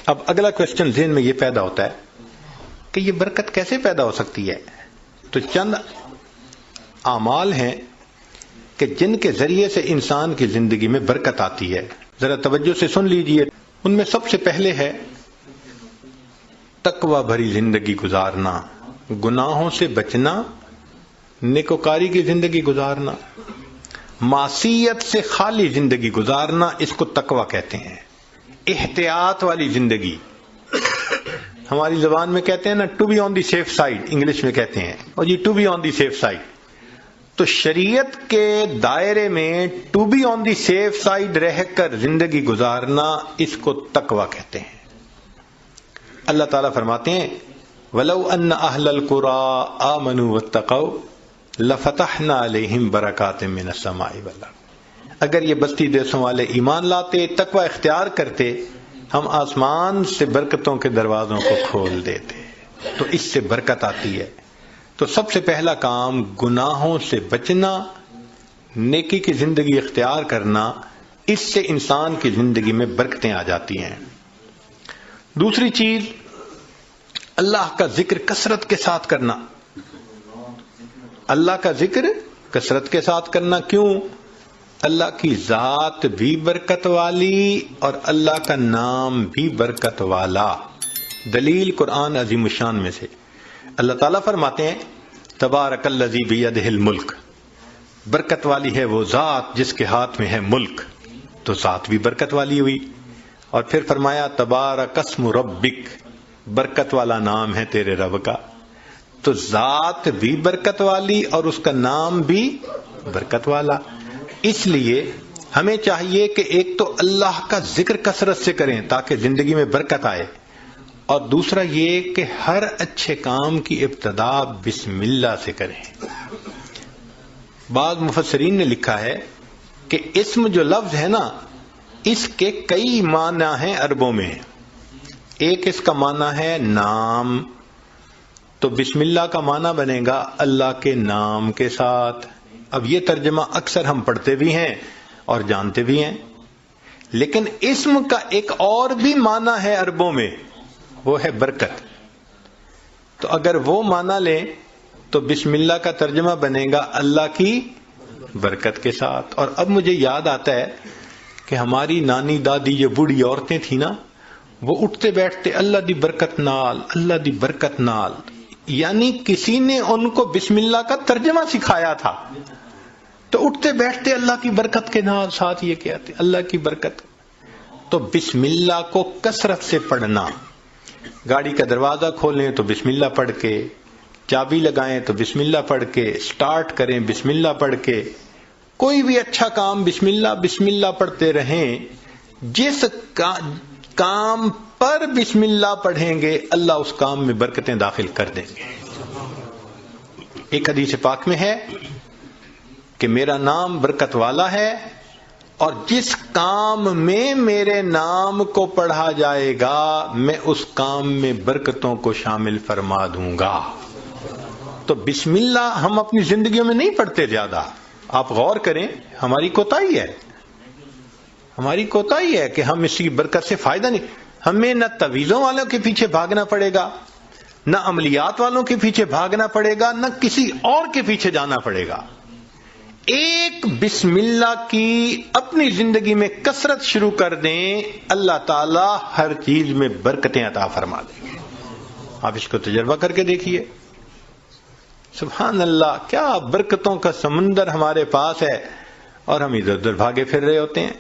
اب اگلا کوشچن ذہن میں یہ پیدا ہوتا ہے کہ یہ برکت کیسے پیدا ہو سکتی ہے؟ تو چند اعمال ہیں کہ جن کے ذریعے سے انسان کی زندگی میں برکت آتی ہے. ذرا توجہ سے سن لیجئے. ان میں سب سے پہلے ہے تقوی بھری زندگی گزارنا، گناہوں سے بچنا، نیکوکاری کی زندگی گزارنا، معصیت سے خالی زندگی گزارنا، اس کو تقوی کہتے ہیں. احتیاط والی زندگی، ہماری زبان میں کہتے ہیں نا to be on the safe side, English میں کہتے ہیں اور یہ to be on the safe side. تو شریعت کے دائرے میں to be on the safe side رہ کر زندگی گزارنا، اس کو تقوی کہتے ہیں. اللہ تعالیٰ فرماتے ہیں وَلَوْ أَنَّ أَهْلَ الْقُرَىٰ آمَنُوا وَاتَّقَوْا لَفَتَحْنَا عَلَيْهِمْ بَرَكَاتٍ مِّنَ السَّمَاءِ وَالْأَرْضِ. اگر یہ بستی دیسوں والے ایمان لاتے، تقوی اختیار کرتے، ہم آسمان سے برکتوں کے دروازوں کو کھول دیتے. تو اس سے برکت آتی ہے. تو سب سے پہلا کام گناہوں سے بچنا، نیکی کی زندگی اختیار کرنا، اس سے انسان کی زندگی میں برکتیں آ جاتی ہیں. دوسری چیز اللہ کا ذکر کثرت کے ساتھ کرنا. اللہ کا ذکر کثرت کے ساتھ کرنا. کیوں؟ اللہ کی ذات بھی برکت والی اور اللہ کا نام بھی برکت والا. دلیل قرآن عظیم الشان میں سے اللہ تعالیٰ فرماتے ہیں تبارک الذی بیدہ الملک، برکت والی ہے وہ ذات جس کے ہاتھ میں ہے ملک. تو ذات بھی برکت والی ہوئی. اور پھر فرمایا تبارک اسم ربک، برکت والا نام ہے تیرے رب کا. تو ذات بھی برکت والی اور اس کا نام بھی برکت والا. اس لیے ہمیں چاہیے کہ ایک تو اللہ کا ذکر کثرت سے کریں تاکہ زندگی میں برکت آئے، اور دوسرا یہ کہ ہر اچھے کام کی ابتدا بسم اللہ سے کریں. بعض مفسرین نے لکھا ہے کہ اسم جو لفظ ہے نا، اس کے کئی معنی ہیں عربوں میں. ایک اس کا معنی ہے نام، تو بسم اللہ کا معنی بنے گا اللہ کے نام کے ساتھ. اب یہ ترجمہ اکثر ہم پڑھتے بھی ہیں اور جانتے بھی ہیں. لیکن اسم کا ایک اور بھی معنی ہے عربوں میں، وہ ہے برکت. تو اگر وہ معنی لیں تو بسم اللہ کا ترجمہ بنے گا اللہ کی برکت کے ساتھ. اور اب مجھے یاد آتا ہے کہ ہماری نانی دادی جو بوڑھی عورتیں تھیں نا، وہ اٹھتے بیٹھتے اللہ دی برکت نال، اللہ دی برکت نال، یعنی کسی نے ان کو بسم اللہ کا ترجمہ سکھایا تھا. تو اٹھتے بیٹھتے اللہ کی برکت کے نال ساتھ یہ کہتے اللہ کی برکت. تو بسم اللہ کو کثرت سے پڑھنا. گاڑی کا دروازہ کھولیں تو بسم اللہ پڑھ کے، چابی لگائیں تو بسم اللہ پڑھ کے، سٹارٹ کریں بسم اللہ پڑھ کے. کوئی بھی اچھا کام بسم اللہ پڑھتے رہیں. جس کام پر بسم اللہ پڑھیں گے اللہ اس کام میں برکتیں داخل کر دیں گے. ایک حدیث پاک میں ہے کہ میرا نام برکت والا ہے اور جس کام میں میرے نام کو پڑھا جائے گا میں اس کام میں برکتوں کو شامل فرما دوں گا. تو بسم اللہ ہم اپنی زندگیوں میں نہیں پڑھتے زیادہ. آپ غور کریں، ہماری کوتاہی ہے. ہماری کوتاہی ہے کہ ہم اس کی برکت سے فائدہ نہیں. ہمیں نہ تعویذوں والوں کے پیچھے بھاگنا پڑے گا، نہ عملیات والوں کے پیچھے بھاگنا پڑے گا، نہ کسی اور کے پیچھے جانا پڑے گا. ایک بسم اللہ کی اپنی زندگی میں کثرت شروع کر دیں، اللہ تعالی ہر چیز میں برکتیں عطا فرما دیں گے. آپ اس کو تجربہ کر کے دیکھیے. سبحان اللہ، کیا برکتوں کا سمندر ہمارے پاس ہے اور ہم ادھر ادھر بھاگے پھر رہے ہوتے ہیں.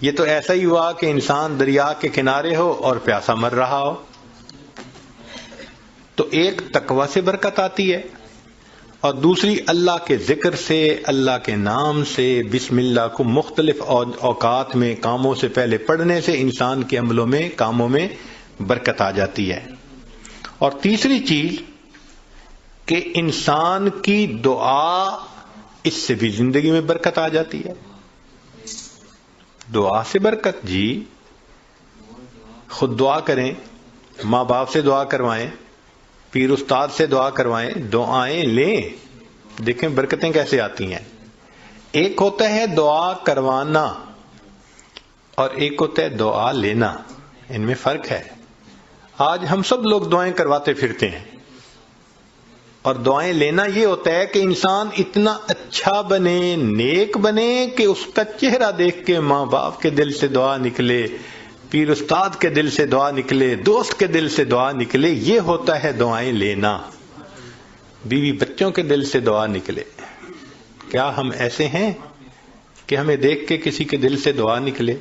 یہ تو ایسا ہی ہوا کہ انسان دریا کے کنارے ہو اور پیاسا مر رہا ہو. تو ایک تقوی سے برکت آتی ہے اور دوسری اللہ کے ذکر سے، اللہ کے نام سے، بسم اللہ کو مختلف اوقات میں کاموں سے پہلے پڑھنے سے انسان کے عملوں میں، کاموں میں برکت آ جاتی ہے. اور تیسری چیز کہ انسان کی دعا، اس سے بھی زندگی میں برکت آ جاتی ہے. دعا سے برکت، جی خود دعا کریں، ماں باپ سے دعا کروائیں، پیر استاد سے دعا کروائیں، دعائیں لیں، دیکھیں برکتیں کیسے آتی ہیں۔ ایک ہوتا ہے دعا کروانا اور ایک ہوتا ہے دعا لینا، ان میں فرق ہے۔ آج ہم سب لوگ دعائیں کرواتے پھرتے ہیں، اور دعائیں لینا یہ ہوتا ہے کہ انسان اتنا اچھا بنے، نیک بنے کہ اس کا چہرہ دیکھ کے ماں باپ کے دل سے دعا نکلے، پیر استاد کے دل سے دعا نکلے، دوست کے دل سے دعا نکلے، یہ ہوتا ہے دعائیں لینا۔ بیوی بچوں کے دل سے دعا نکلے۔ کیا ہم ایسے ہیں کہ ہمیں دیکھ کے کسی کے دل سے دعا نکلے؟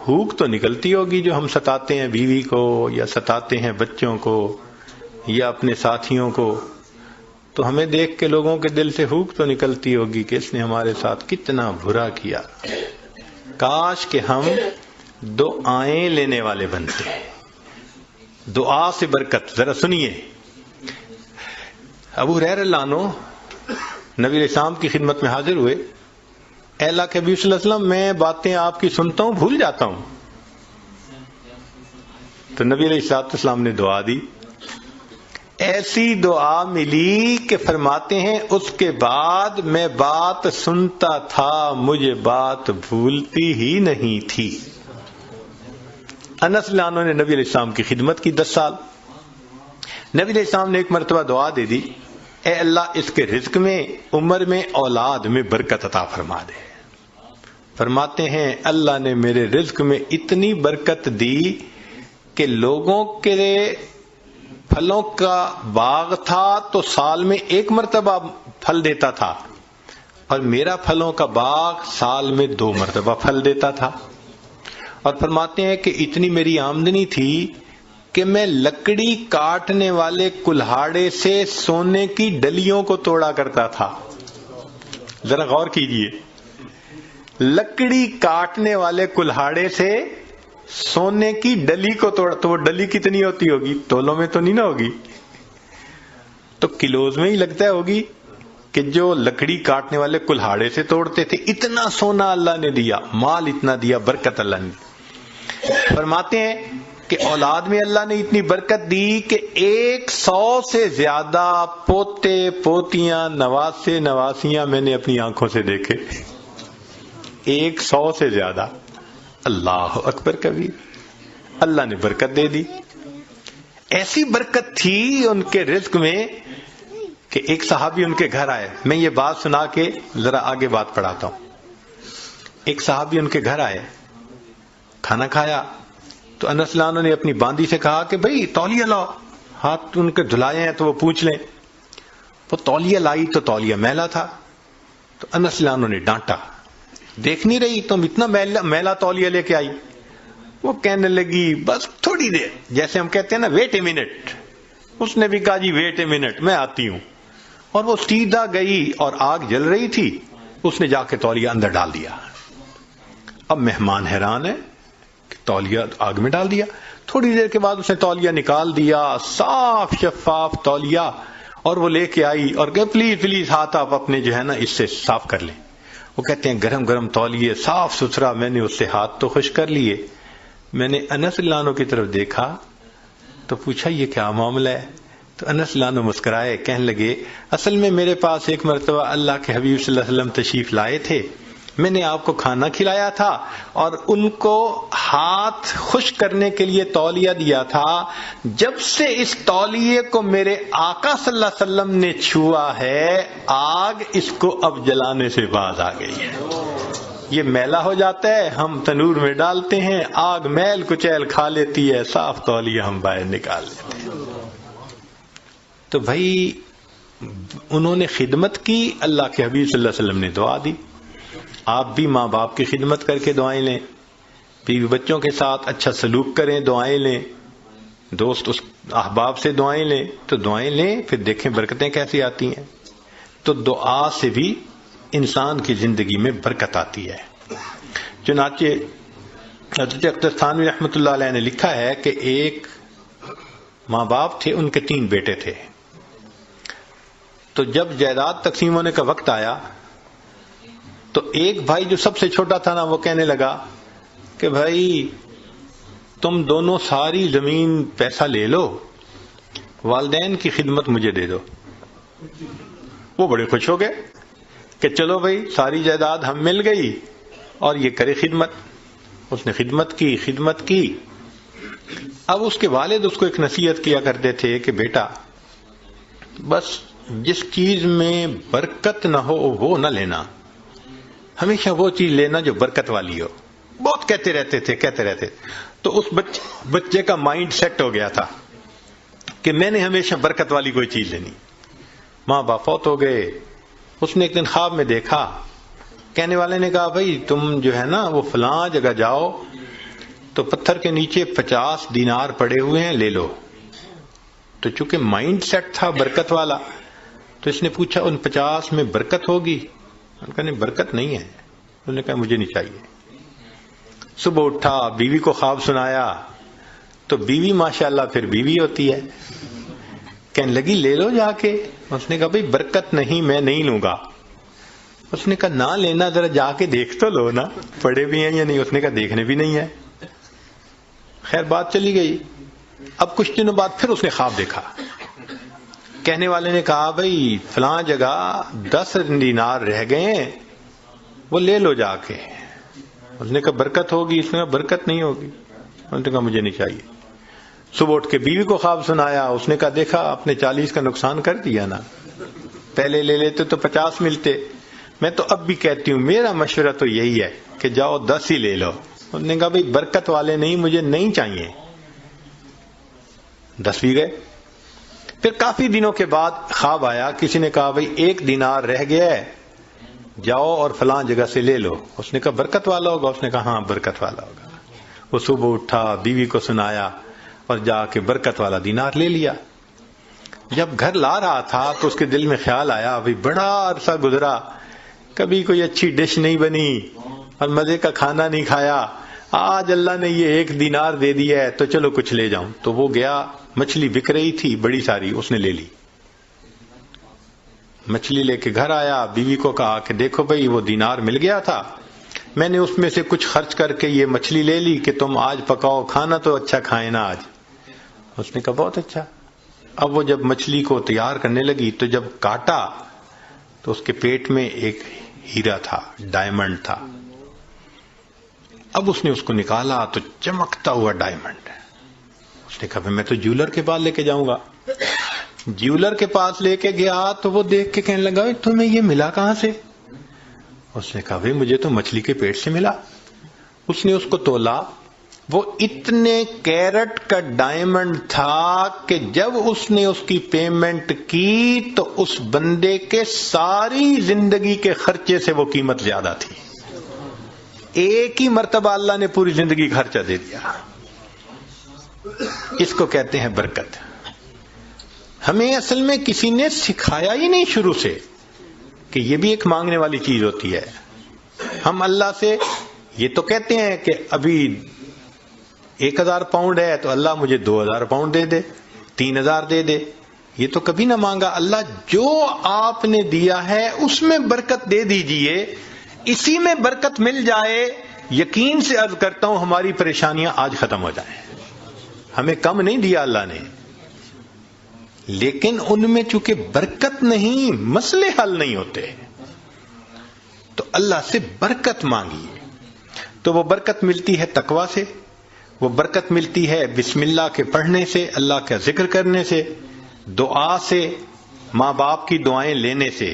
ہوک تو نکلتی ہوگی جو ہم ستاتے ہیں بیوی کو، یا ستاتے ہیں بچوں کو، یا اپنے ساتھیوں کو، تو ہمیں دیکھ کے لوگوں کے دل سے ہوک تو نکلتی ہوگی کہ اس نے ہمارے ساتھ کتنا برا کیا۔ کاش کہ ہم دعائیں لینے والے بنتے ہیں۔ دعا سے برکت، ذرا سنیے۔ ابو ہریرہ رضی اللہ عنہ نبی علیہ السلام کی خدمت میں حاضر ہوئے۔ اے اللہ کے حبیب صلی اللہ علیہ وسلم، میں باتیں آپ کی سنتا ہوں، بھول جاتا ہوں۔ تو نبی علیہ السلام نے دعا دی، ایسی دعا ملی کہ فرماتے ہیں اس کے بعد میں بات سنتا تھا، مجھے بات بھولتی ہی نہیں تھی۔ انس رضی اللہ عنہ نے نبی علیہ السلام کی خدمت کی 10 سال۔ نبی علیہ السلام نے ایک مرتبہ دعا دے دی، اے اللہ اس کے رزق میں، عمر میں، اولاد میں برکت عطا فرما دے۔ فرماتے ہیں اللہ نے میرے رزق میں اتنی برکت دی کہ لوگوں کے پھلوں کا باغ تھا تو سال میں 1 مرتبہ پھل دیتا تھا، اور میرا پھلوں کا باغ سال میں 2 مرتبہ پھل دیتا تھا۔ اور فرماتے ہیں کہ اتنی میری آمدنی تھی کہ میں لکڑی کاٹنے والے کلہاڑے سے سونے کی ڈلیوں کو توڑا کرتا تھا۔ ذرا غور کیجئے، لکڑی کاٹنے والے کلہاڑے سے سونے کی ڈلی کو توڑا، تو وہ ڈلی کتنی ہوتی ہوگی؟ تولوں میں تو نہیں نہ ہوگی، تو کلوز میں ہی لگتا ہوگی کہ جو لکڑی کاٹنے والے کلہاڑے سے توڑتے تھے۔ اتنا سونا اللہ نے دیا، مال اتنا دیا، برکت اللہ نے۔ فرماتے ہیں کہ اولاد میں اللہ نے اتنی برکت دی کہ 100 سے زیادہ پوتے پوتیاں، نواسے نواسیاں میں نے اپنی آنکھوں سے دیکھے۔ 100 سے زیادہ۔ اللہ اکبر کبیر، اللہ نے برکت دے دی۔ ایسی برکت تھی ان کے رزق میں کہ ایک صحابی ان کے گھر آئے۔ میں یہ بات سنا کے ذرا آگے بات پڑھاتا ہوں۔ ایک صحابی ان کے گھر آئے، کھانا کھایا تو انس رضی اللہ عنہ نے اپنی باندی سے کہا کہ بھئی تولیہ لاؤ، ہاتھ ان کے دھلائے ہیں تو وہ پوچھ لیں۔ وہ تولیہ لائی تو تولیہ میلا تھا، تو انس رضی اللہ عنہ نے ڈانٹا، دیکھ نہیں رہی تم اتنا میلا تولیہ لے کے آئی؟ وہ کہنے لگی بس تھوڑی دیر، جیسے ہم کہتے ہیں نا ویٹ اے منٹ، اس نے بھی کہا جی ویٹ اے منٹ، میں آتی ہوں۔ اور وہ سیدھا گئی، اور آگ جل رہی تھی، اس نے جا کے تولیہ اندر ڈال دیا۔ اب مہمان حیران ہے کہ تولیہ آگ میں ڈال دیا۔ تھوڑی دیر کے بعد اس نے تولیہ نکال دیا، صاف شفاف تولیہ، اور وہ لے کے آئی اور کہ پلیز پلیز ہاتھ آپ اپنے جو ہے نا اس سے صاف کر لیں۔ وہ کہتے ہیں گرم گرم تولیے، صاف ستھرا، میں نے اس سے ہاتھ تو خشک کر لیے۔ میں نے انس رضی اللہ عنہ کی طرف دیکھا تو پوچھا یہ کیا معاملہ ہے؟ تو انس رضی اللہ عنہ مسکرائے، کہنے لگے اصل میں میرے پاس ایک مرتبہ اللہ کے حبیب صلی اللہ علیہ وسلم تشریف لائے تھے، میں نے آپ کو کھانا کھلایا تھا اور ان کو ہاتھ خشک کرنے کے لیے تولیہ دیا تھا۔ جب سے اس تولیے کو میرے آقا صلی اللہ علیہ وسلم نے چھوا ہے، آگ اس کو اب جلانے سے باز آ گئی ہے۔ یہ میلا ہو جاتا ہے، ہم تنور میں ڈالتے ہیں، آگ میل کچیل کھا لیتی ہے، صاف تولیہ ہم باہر نکال لیتے ہیں۔ تو بھائی انہوں نے خدمت کی، اللہ کے حبیب صلی اللہ علیہ وسلم نے دعا دی۔ آپ بھی ماں باپ کی خدمت کر کے دعائیں لیں، بیوی بچوں کے ساتھ اچھا سلوک کریں، دعائیں لیں، دوست اس احباب سے دعائیں لیں، تو دعائیں لیں، پھر دیکھیں برکتیں کیسی آتی ہیں۔ تو دعا سے بھی انسان کی زندگی میں برکت آتی ہے۔ چنانچہ حضرت اختر تھانوی رحمۃ اللہ علیہ نے لکھا ہے کہ ایک ماں باپ تھے، ان کے 3 بیٹے تھے۔ تو جب جائیداد تقسیم ہونے کا وقت آیا تو ایک بھائی جو سب سے چھوٹا تھا نا، وہ کہنے لگا کہ بھائی تم دونوں ساری زمین پیسہ لے لو، والدین کی خدمت مجھے دے دو. وہ بڑے خوش ہو گئے کہ چلو بھائی ساری جائیداد ہم مل گئی اور یہ کرے خدمت. اس نے خدمت کی. اب اس کے والد اس کو ایک نصیحت کیا کرتے تھے کہ بیٹا بس جس چیز میں برکت نہ ہو وہ نہ لینا، ہمیشہ وہ چیز لینا جو برکت والی ہو. بہت کہتے رہتے تھے. تو اس بچے کا مائنڈ سیٹ ہو گیا تھا کہ میں نے ہمیشہ برکت والی کوئی چیز لینی. ماں باپ فوت ہو گئے. اس نے ایک دن خواب میں دیکھا، کہنے والے نے کہا بھائی تم جو ہے نا وہ فلاں جگہ جاؤ تو پتھر کے نیچے 50 دینار پڑے ہوئے ہیں، لے لو. تو چونکہ مائنڈ سیٹ تھا برکت والا تو اس نے پوچھا ان 50 میں برکت ہوگی؟ انہوں نے کہا نہیں برکت نہیں ہے. انہوں نے کہا مجھے نہیں چاہیے. صبح اٹھا، بیوی کو خواب سنایا تو بیوی ماشاءاللہ پھر بیوی ہوتی ہے، کہنے لگی لے لو جا کے. اس نے کہا بھئی برکت نہیں، میں نہیں لوں گا. اس نے کہا نہ لینا، ذرا جا کے دیکھ تو لو نا پڑے بھی ہیں یا نہیں. اس نے کہا دیکھنے بھی نہیں ہے. خیر بات چلی گئی. اب کچھ دنوں بعد پھر اس نے خواب دیکھا. کہنے والے نے کہا بھئی فلاں جگہ 10 دینار رہ گئے ہیں، وہ لے لو جا کے. اس نے کہا برکت ہوگی؟ اس نے کہا برکت نہیں ہوگی. انہوں نے کہا مجھے نہیں چاہیے. صبح اٹھ کے بیوی کو خواب سنایا. اس نے کہا دیکھا آپ نے 40 کا نقصان کر دیا نا، پہلے لے لیتے تو 50 ملتے. میں تو اب بھی کہتی ہوں میرا مشورہ تو یہی ہے کہ جاؤ 10 ہی لے لو. انہوں نے کہا بھئی برکت والے نہیں، مجھے نہیں چاہیے. 10 بھی گئے. پھر کافی دنوں کے بعد خواب آیا، کسی نے کہا بھئی 1 دینار رہ گیا ہے، جاؤ اور فلاں جگہ سے لے لو. اس نے کہا برکت والا ہوگا؟ اس نے کہا ہاں برکت والا ہوگا. وہ صبح اٹھا، بیوی کو سنایا اور جا کے برکت والا دینار لے لیا. جب گھر لا رہا تھا تو اس کے دل میں خیال آیا بھئی بڑا عرصہ گزرا، کبھی کوئی اچھی ڈش نہیں بنی اور مزے کا کھانا نہیں کھایا، آج اللہ نے یہ 1 دینار دے دیا ہے تو چلو کچھ لے جاؤں. تو وہ گیا، مچھلی بک رہی تھی بڑی ساری، اس نے لے لی. مچھلی لے کے گھر آیا، بیوی کو کہا کہ دیکھو بھئی وہ دینار مل گیا تھا، میں نے اس میں سے کچھ خرچ کر کے یہ مچھلی لے لی کہ تم آج پکاؤ، کھانا تو اچھا کھائے نا آج. اس نے کہا بہت اچھا. اب وہ جب مچھلی کو تیار کرنے لگی تو جب کاٹا تو اس کے پیٹ میں ایک ہیرا تھا، ڈائمنڈ تھا. اب اس نے اس کو نکالا تو چمکتا ہوا ڈائمنڈ. اس نے کہا میں تو جیولر کے پاس لے کے جاؤں گا. جیولر کے پاس لے کے گیا تو وہ دیکھ کے کہنے لگا تمہیں یہ ملا کہاں سے؟ اس نے کہا بھئی مجھے تو مچھلی کے پیٹ سے ملا. اس نے اس کو تولا، وہ اتنے کیرٹ کا ڈائمنڈ تھا کہ جب اس نے اس کی پیمنٹ کی تو اس بندے کے ساری زندگی کے خرچے سے وہ قیمت زیادہ تھی. ایک ہی مرتبہ اللہ نے پوری زندگی کا خرچہ دے دیا. اس کو کہتے ہیں برکت. ہمیں اصل میں کسی نے سکھایا ہی نہیں شروع سے کہ یہ بھی ایک مانگنے والی چیز ہوتی ہے. ہم اللہ سے یہ تو کہتے ہیں کہ ابھی 1000 پاؤنڈ ہے تو اللہ مجھے 2000 پاؤنڈ دے دے، 3000 دے دے. یہ تو کبھی نہ مانگا. اللہ جو آپ نے دیا ہے اس میں برکت دے دیجئے، اسی میں برکت مل جائے. یقین سے عرض کرتا ہوں ہماری پریشانیاں آج ختم ہو جائیں. ہمیں کم نہیں دیا اللہ نے، لیکن ان میں چونکہ برکت نہیں، مسئلے حل نہیں ہوتے. تو اللہ سے برکت مانگیے. تو وہ برکت ملتی ہے تقوی سے، وہ برکت ملتی ہے بسم اللہ کے پڑھنے سے، اللہ کا ذکر کرنے سے، دعا سے، ماں باپ کی دعائیں لینے سے،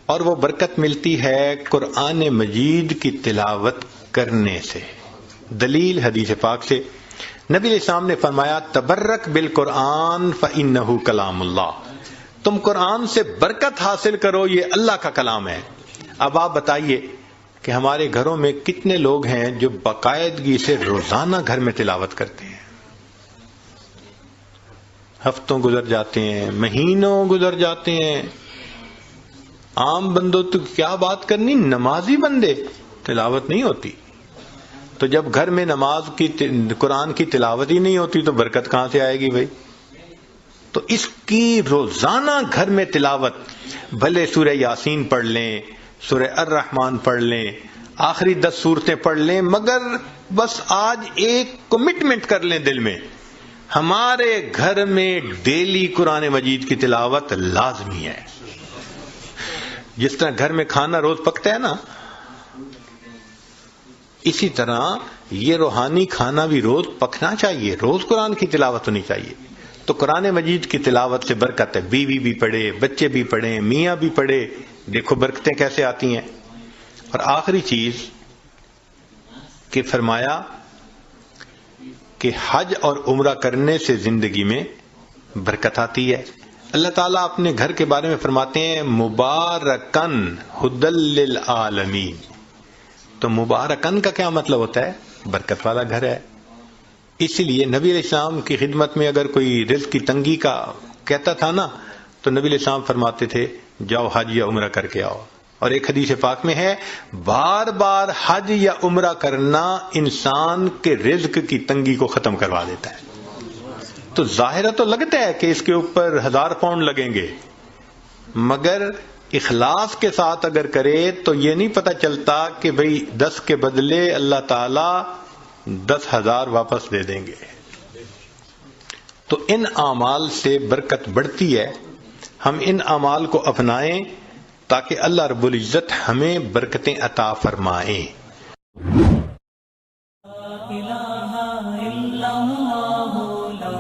اور وہ برکت ملتی ہے قرآن مجید کی تلاوت کرنے سے. دلیل حدیث پاک سے نبی علیہ السلام نے فرمایا تبرک بالقرآن فإنہ کلام اللہ. تم قرآن سے برکت حاصل کرو، یہ اللہ کا کلام ہے. اب آپ بتائیے کہ ہمارے گھروں میں کتنے لوگ ہیں جو باقاعدگی سے روزانہ گھر میں تلاوت کرتے ہیں. ہفتوں گزر جاتے ہیں، مہینوں گزر جاتے ہیں. عام بندوں تو کیا بات کرنی، نمازی بندے تلاوت نہیں ہوتی. تو جب گھر میں نماز کی قرآن کی تلاوت ہی نہیں ہوتی تو برکت کہاں سے آئے گی بھائی؟ تو اس کی روزانہ گھر میں تلاوت، بھلے سورہ یاسین پڑھ لیں، سورہ الرحمن پڑھ لیں، آخری 10 سورتیں پڑھ لیں، مگر بس آج ایک کمٹمنٹ کر لیں دل میں، ہمارے گھر میں ڈیلی قرآن مجید کی تلاوت لازمی ہے. جس طرح گھر میں کھانا روز پکتا ہے نا، اسی طرح یہ روحانی کھانا بھی روز پکنا چاہیے، روز قرآن کی تلاوت ہونی چاہیے. تو قرآن مجید کی تلاوت سے برکت ہے. بیوی بھی پڑھے، بچے بھی پڑھیں، میاں بھی پڑھے، دیکھو برکتیں کیسے آتی ہیں. اور آخری چیز کہ فرمایا کہ حج اور عمرہ کرنے سے زندگی میں برکت آتی ہے. اللہ تعالیٰ اپنے گھر کے بارے میں فرماتے ہیں مبارکن ہدی للعالمین. تو مبارکن کا کیا مطلب ہوتا ہے؟ برکت والا گھر ہے. اسی لیے نبی علیہ السلام کی خدمت میں اگر کوئی رزق کی تنگی کا کہتا تھا نا، تو نبی علیہ السلام فرماتے تھے جاؤ حج یا عمرہ کر کے آؤ. اور ایک حدیث پاک میں ہے بار بار حج یا عمرہ کرنا انسان کے رزق کی تنگی کو ختم کروا دیتا ہے. تو ظاہرہ تو لگتا ہے کہ اس کے اوپر 1000 پاؤنڈ لگیں گے، مگر اخلاص کے ساتھ اگر کرے تو یہ نہیں پتہ چلتا کہ بھئی 10 کے بدلے اللہ تعالی 10,000 واپس دے دیں گے. تو ان اعمال سے برکت بڑھتی ہے. ہم ان اعمال کو اپنائیں تاکہ اللہ رب العزت ہمیں برکتیں عطا فرمائیں. لا الہ الا اللہ لا